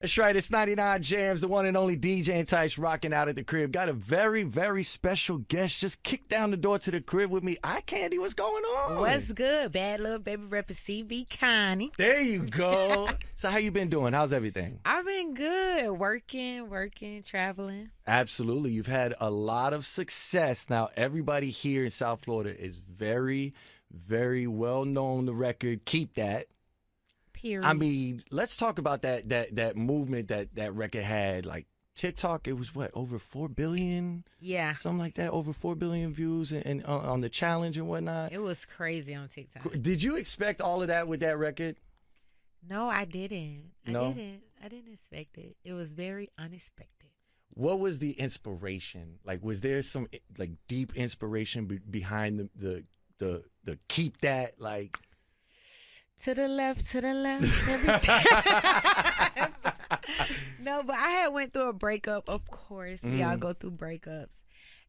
That's right. It's 99 JAMZ, the one and only DJ and Tice rocking out at the crib. Got a very, very special guest. Just kicked down the door to the crib with me. iCandy, what's going on? What's good? Bad little baby reppin' CB Connie. There you go. So how you been doing? How's everything? I've been good. Working, traveling. Absolutely. You've had a lot of success. Now, everybody here in South Florida is very, very well known. The record. Keep that. Period. I mean, let's talk about that movement that record had. Like TikTok, it was what, over 4 billion? Yeah. Something like that, over 4 billion views and on the challenge and whatnot. It was crazy on TikTok. Did you expect all of that with that record? No, I didn't. No? I didn't expect it. It was very unexpected. What was the inspiration? Like, was there some like deep inspiration behind the keep that, like? To the left, everything. No, but I had went through a breakup, of course. We all go through breakups.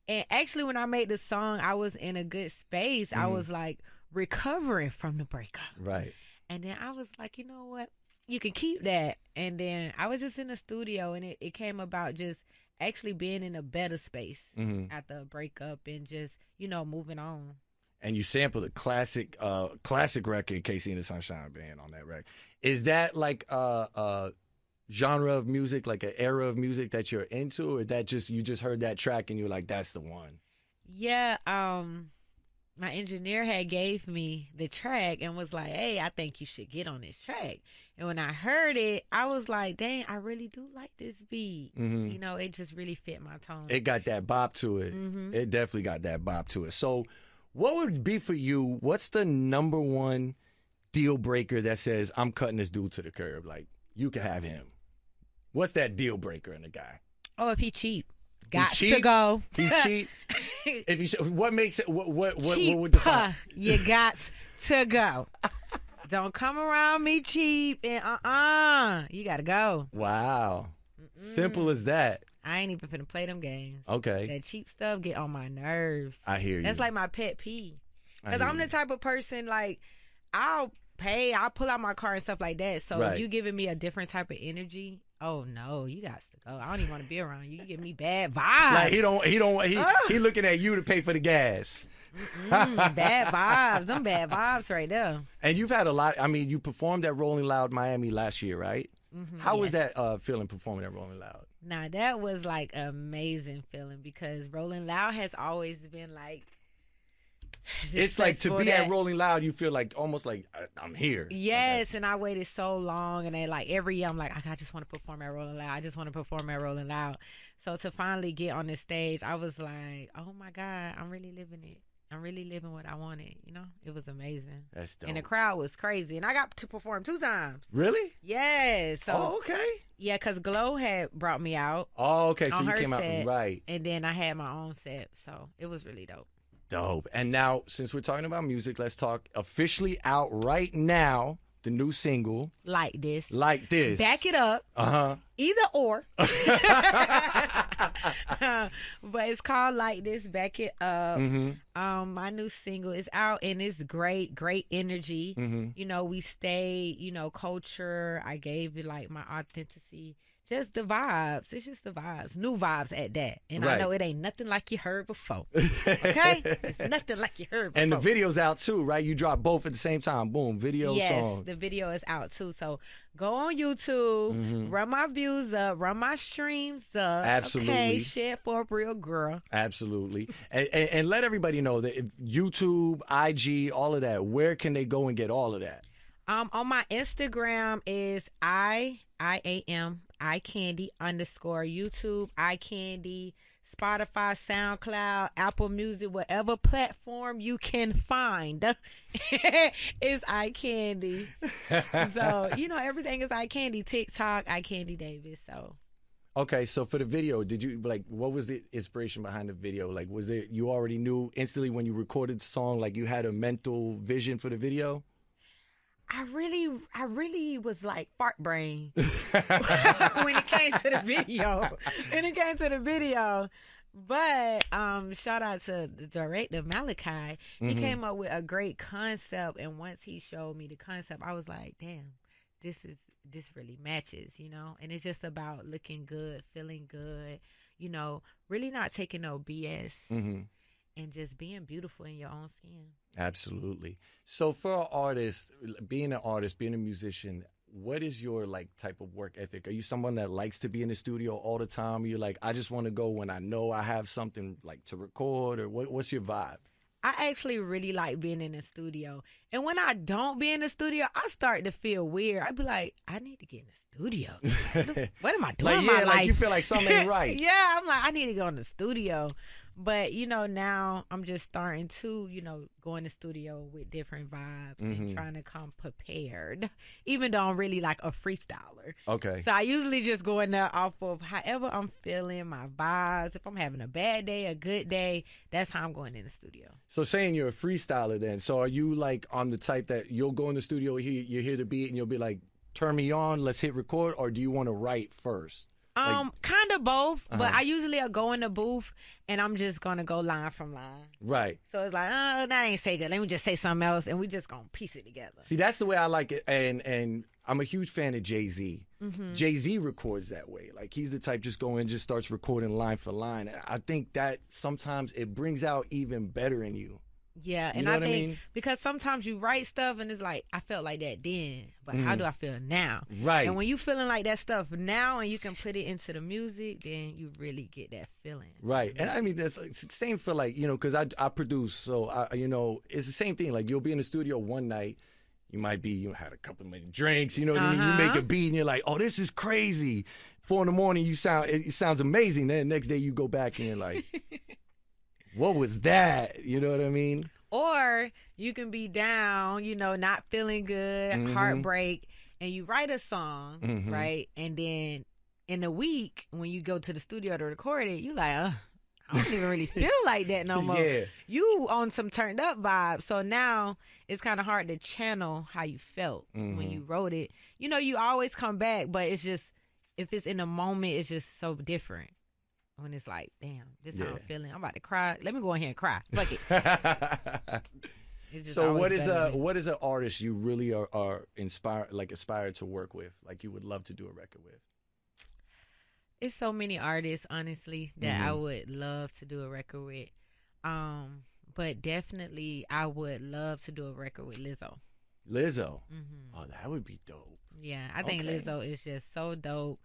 And actually, when I made the song, I was in a good space. I was like recovering from the breakup. Right. And then I was like, you know what? You can keep that. And then I was just in the studio, and it came about just actually being in a better space after a breakup and just, moving on. And you sampled a classic record, Casey and the Sunshine Band, on that record. Is that like a genre of music, like an era of music that you're into, or that you just heard that track and you're like, that's the one? Yeah, my engineer had gave me the track and was like, hey, I think you should get on this track. And when I heard it, I was like, dang, I really do like this beat. It just really fit my tone. It got that bop to it. It definitely got that bop to it. So what would be for you, what's the number one deal breaker that says, I'm cutting this dude to the curb? Like, you can have him. What's that deal breaker in the guy? Oh, if he cheap. Got to go. He's cheap. If he, what makes it? What would define? You got to go. Don't come around me cheap and you gotta go. Wow. Simple as that. I ain't even finna play them games. Okay. That cheap stuff get on my nerves. I hear you. That's like my pet peeve. Because I'm the type of person, like, I'll pull out my car and stuff like that. So if you giving me a different type of energy, oh no, you got to go. I don't even want to be around you. You give me bad vibes. Like he looking at you to pay for the gas. Bad vibes. Them bad vibes right there. And you've had a lot. I mean, you performed at Rolling Loud Miami last year, right? How was that feeling performing at Rolling Loud? Now, that was like an amazing feeling because Rolling Loud has always been like, it's like to be at Rolling Loud, you feel like almost like I'm here. Yes, like and I waited so long, and then like every year I'm like, I just want to perform at Rolling Loud. I just want to perform at Rolling Loud. So to finally get on the stage, I was like, oh my God, I'm really living it. I'm really living what I wanted. It was amazing. That's dope. And the crowd was crazy, and I got to perform 2 times. Really? Yes. So, oh, okay. Yeah, because Glow had brought me out. Oh, okay. So you came set, out right, and then I had my own set, so it was really dope. Dope. And now, since we're talking about music, let's talk officially out right now. The new single, Like This. Back It Up. Either or. But it's called Like This, Back It Up. My new single is out, and it's great energy. We stay, culture. I gave it like my authenticity. Just the vibes. It's just the vibes. New vibes at that. And I know it ain't nothing like you heard before. Okay? It's nothing like you heard before. And the video's out too, right? You drop both at the same time. Boom. Video, song. Yes, the video is out too. So go on YouTube, run my views up, run my streams up. Absolutely. Okay, share for a real girl. Absolutely. And let everybody know that if YouTube, IG, all of that, where can they go and get all of that? On my Instagram is iCandy _ YouTube, iCandy, Spotify, SoundCloud, Apple Music, whatever platform you can find is iCandy. So, everything is iCandy. TikTok, iCandy Davis. So. Okay, so for the video, did you what was the inspiration behind the video? Like, was it you already knew instantly when you recorded the song, like you had a mental vision for the video? I really was like fart brain when it came to the video. But shout out to the director, Malachi. He came up with a great concept, and once he showed me the concept, I was like, damn, this is this really matches, you know? And it's just about looking good, feeling good, you know, really not taking no BS and just being beautiful in your own skin. Absolutely. So for an artist, being a musician, what is your like type of work ethic? Are you someone that likes to be in the studio all the time? You're like, I just want to go when I know I have something like to record, or what's your vibe? I actually really like being in the studio. And when I don't be in the studio, I start to feel weird. I be like, I need to get in the studio. What am I doing in my life? You feel like something ain't right. Yeah, I'm like, I need to go in the studio. But, you know, now I'm just starting to, you know, go in the studio with different vibes and trying to come prepared, even though I'm really like a freestyler. Okay. So I usually just go in there off of however I'm feeling, my vibes. If I'm having a bad day, a good day, that's how I'm going in the studio. So saying you're a freestyler then, so are you like on the type that you'll go in the studio, you hear the beat and you'll be like, turn me on, let's hit record, or do you want to write first? Kind of both, but I usually go in the booth and I'm just gonna go line from line. Right. So it's like, oh, that ain't say good. Let me just say something else, and we just gonna piece it together. See, that's the way I like it, and I'm a huge fan of Jay-Z. Jay-Z records that way. Like he's the type just go in, just starts recording line for line. And I think that sometimes it brings out even better in you. Yeah, and I think because sometimes you write stuff and it's like, I felt like that then, but how do I feel now? Right. And when you feeling like that stuff now and you can put it into the music, then you really get that feeling. Right. And I mean, that's the same for like, you know, because I produce, so, you know, it's the same thing. Like you'll be in the studio one night, you had a couple of drinks, you know what I mean? You make a beat and you're like, oh, this is crazy. 4 a.m, it sounds amazing. Then the next day you go back and you're like, what was that? You know what I mean? Or you can be down, you know, not feeling good, heartbreak, and you write a song, right? And then in a week, when you go to the studio to record it, you like, I don't even really feel like that no more. Yeah. You on some turned up vibe. So now it's kind of hard to channel how you felt when you wrote it. You know, you always come back, but it's just, if it's in a moment, it's just so different. When it's like, damn, this is how I'm feeling. I'm about to cry. Let me go in here and cry. Fuck it. So what is an artist you really are aspired to work with? Like you would love to do a record with? It's so many artists, honestly, that I would love to do a record with. But definitely I would love to do a record with Lizzo. Lizzo? Oh, that would be dope. Yeah, I think Lizzo is just so dope.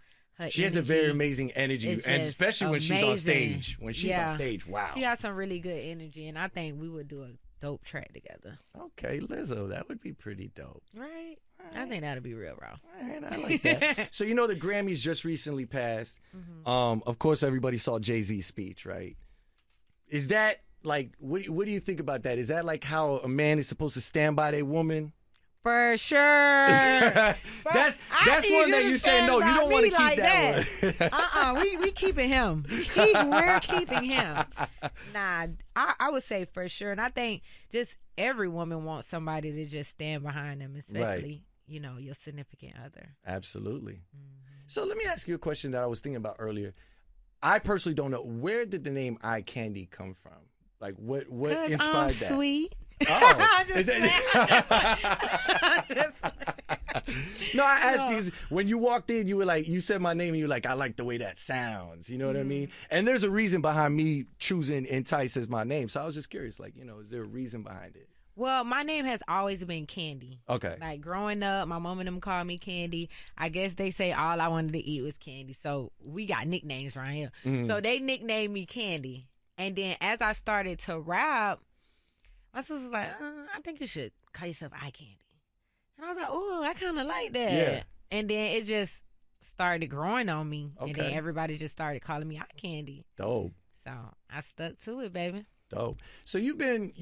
She has a very amazing energy, and especially when she's on stage. When she's on stage, wow. She has some really good energy, and I think we would do a dope track together. Okay, Lizzo, that would be pretty dope. Right? I think that would be real raw. All right, I like that. So, you know, the Grammys just recently passed. Of course, everybody saw Jay-Z's speech, right? Is that, like, what do you think about that? Is that, like, how a man is supposed to stand by their woman? For sure. That's one that you say no. You don't want to keep that one. We keeping him. We're keeping him. Nah, I would say for sure, and I think just every woman wants somebody to just stand behind them, especially you know, your significant other. Absolutely. So let me ask you a question that I was thinking about earlier. I personally don't know, where did the name iCandy come from? Like what inspired I'm that? Sweet. Oh. No, I asked because when you walked in, you were like, you said my name and you were like, I like the way that sounds. You know what I mean? And there's a reason behind me choosing Entice as my name. So I was just curious, like, you know, is there a reason behind it? Well, my name has always been Candy. Okay. Like growing up, my mom and them called me Candy. I guess they say all I wanted to eat was candy. So we got nicknames right here. So they nicknamed me Candy. And then as I started to rap, my sister was like, I think you should call yourself iCandy. And I was like, oh, I kind of like that. Yeah. And then it just started growing on me. Okay. And then everybody just started calling me iCandy. Dope. So I stuck to it, baby. Dope. So you've been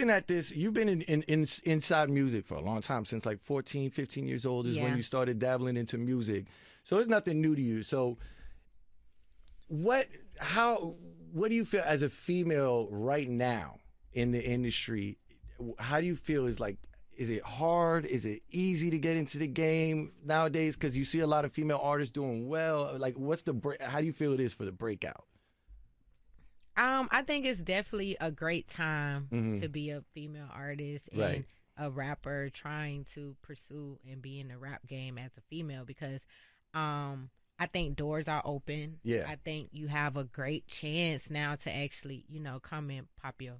at this, you've been inside music for a long time, since like 14, 15 years old is when you started dabbling into music. So it's nothing new to you. So what do you feel as a female right now in the industry? How do you feel is it hard? Is it easy to get into the game nowadays? Because you see a lot of female artists doing well. Like, how do you feel it is for the breakout? I think it's definitely a great time to be a female artist and a rapper trying to pursue and be in the rap game as a female, because I think doors are open. Yeah. I think you have a great chance now to actually, come and pop your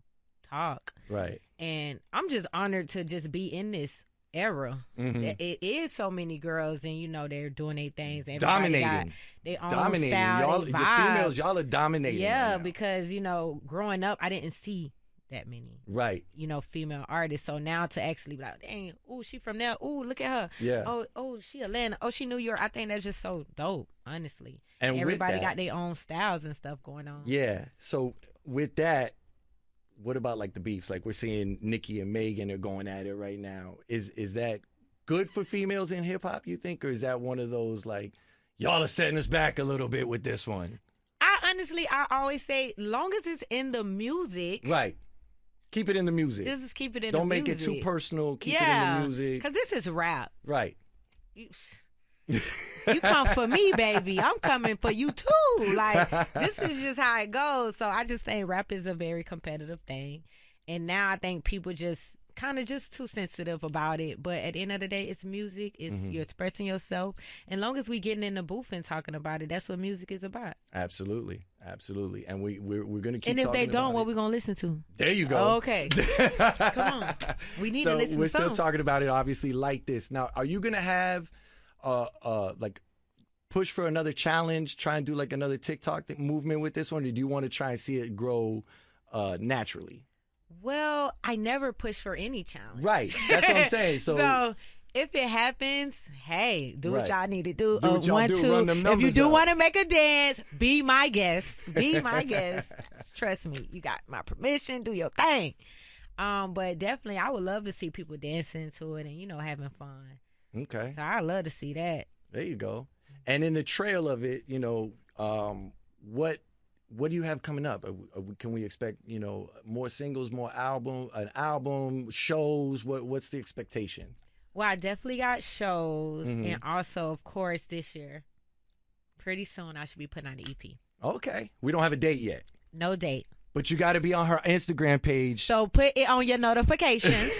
talk. Right. And I'm just honored to just be in this era. It is so many girls, and they're doing their things. Everybody Dominating. They own Dominating. style, Y'all, they the vibe. females, y'all are dominating. Yeah, right now. because growing up, I didn't see that many. Right. Female artists. So now to actually be like, dang, oh, she from there. Oh, look at her. Yeah. Oh, she Atlanta. Oh, she New York. I think that's just so dope, honestly. And everybody with that, got their own styles and stuff going on. Yeah. So with that, what about like the beefs? Like we're seeing Nicki and Megan are going at it right now. Is that good for females in hip hop, you think, or is that one of those like y'all are setting us back a little bit with this one? I always say, long as it's in the music, right. Keep it in the music. Just keep it in Don't the make music. it too personal. Keep it in the music. Because this is rap. Right. You come for me, baby. I'm coming for you too. Like, this is just how it goes. So I just think rap is a very competitive thing. And now I think people just kind of just too sensitive about it. But at the end of the day, it's music. It's you're expressing yourself. And long as we getting in the booth and talking about it, that's what music is about. Absolutely. Absolutely. And we're going to keep talking. And if they don't, what it. we going to listen to? There you go. Oh, okay. Come on. We need to listen to we're still songs. talking about it, obviously, like this. Now, are you going to have like push for another challenge, try and do like another TikTok movement with this one, or do you want to try and see it grow naturally? Well, I never push for any challenge. Right. That's what I'm saying. So if it happens, hey, do what y'all need to do. Do what y'all do, run them If numbers you do up. want to make a dance, be my guest. Be my guest. Trust me, you got my permission. Do your thing. But definitely, I would love to see people dancing to it and having fun. Okay. So I love to see that. There you go. And in the trail of it, what do you have coming up? Can we expect, more singles, more an album, shows? What's the expectation? Well, I definitely got shows, and also, of course, this year, pretty soon, I should be putting out an EP. Okay. We don't have a date yet. No date. But you got to be on her Instagram page. So put it on your notifications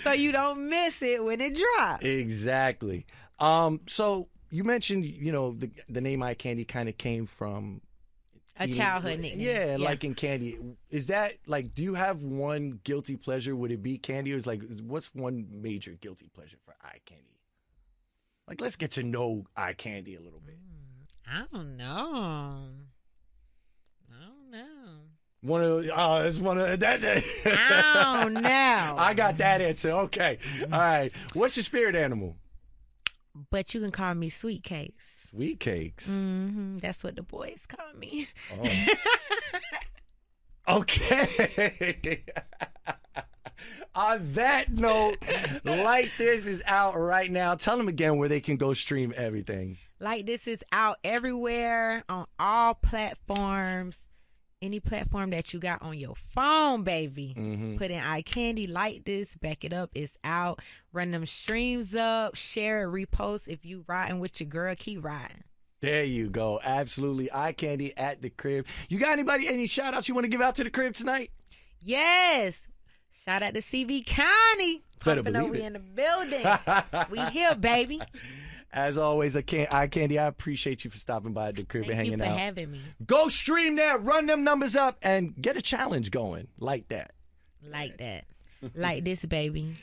so you don't miss it when it drops. Exactly. So you mentioned, the name iCandy kind of came from a childhood nickname. Yeah, liking candy. Is that like, do you have one guilty pleasure? Would it be candy? Or is like, what's one major guilty pleasure for iCandy? Like, let's get to know iCandy a little bit. I don't know. It's one of that. I don't know. I got that answer. Okay. All right. What's your spirit animal? But you can call me Sweet Cakes. Sweet Cakes. That's what the boys call me. Oh. Okay. On that note, Like This is out right now. Tell them again where they can go stream everything. Like This is out everywhere on all platforms. Any platform that you got on your phone, baby. Put in iCandy, Like This, back it up. It's out. Run them streams up. Share it, repost. If you riding with your girl, keep riding. There you go. Absolutely. iCandy at the crib. You got any shout outs you want to give out to the crib tonight? Yes. Shout out to CV County. Better Pumping over believe it. in the building. We here, baby. As always, iCandy, I appreciate you for stopping by at the crib and hanging out. Thank you for having me. Go stream that, run them numbers up, and get a challenge going like that. Like that. Like this, baby.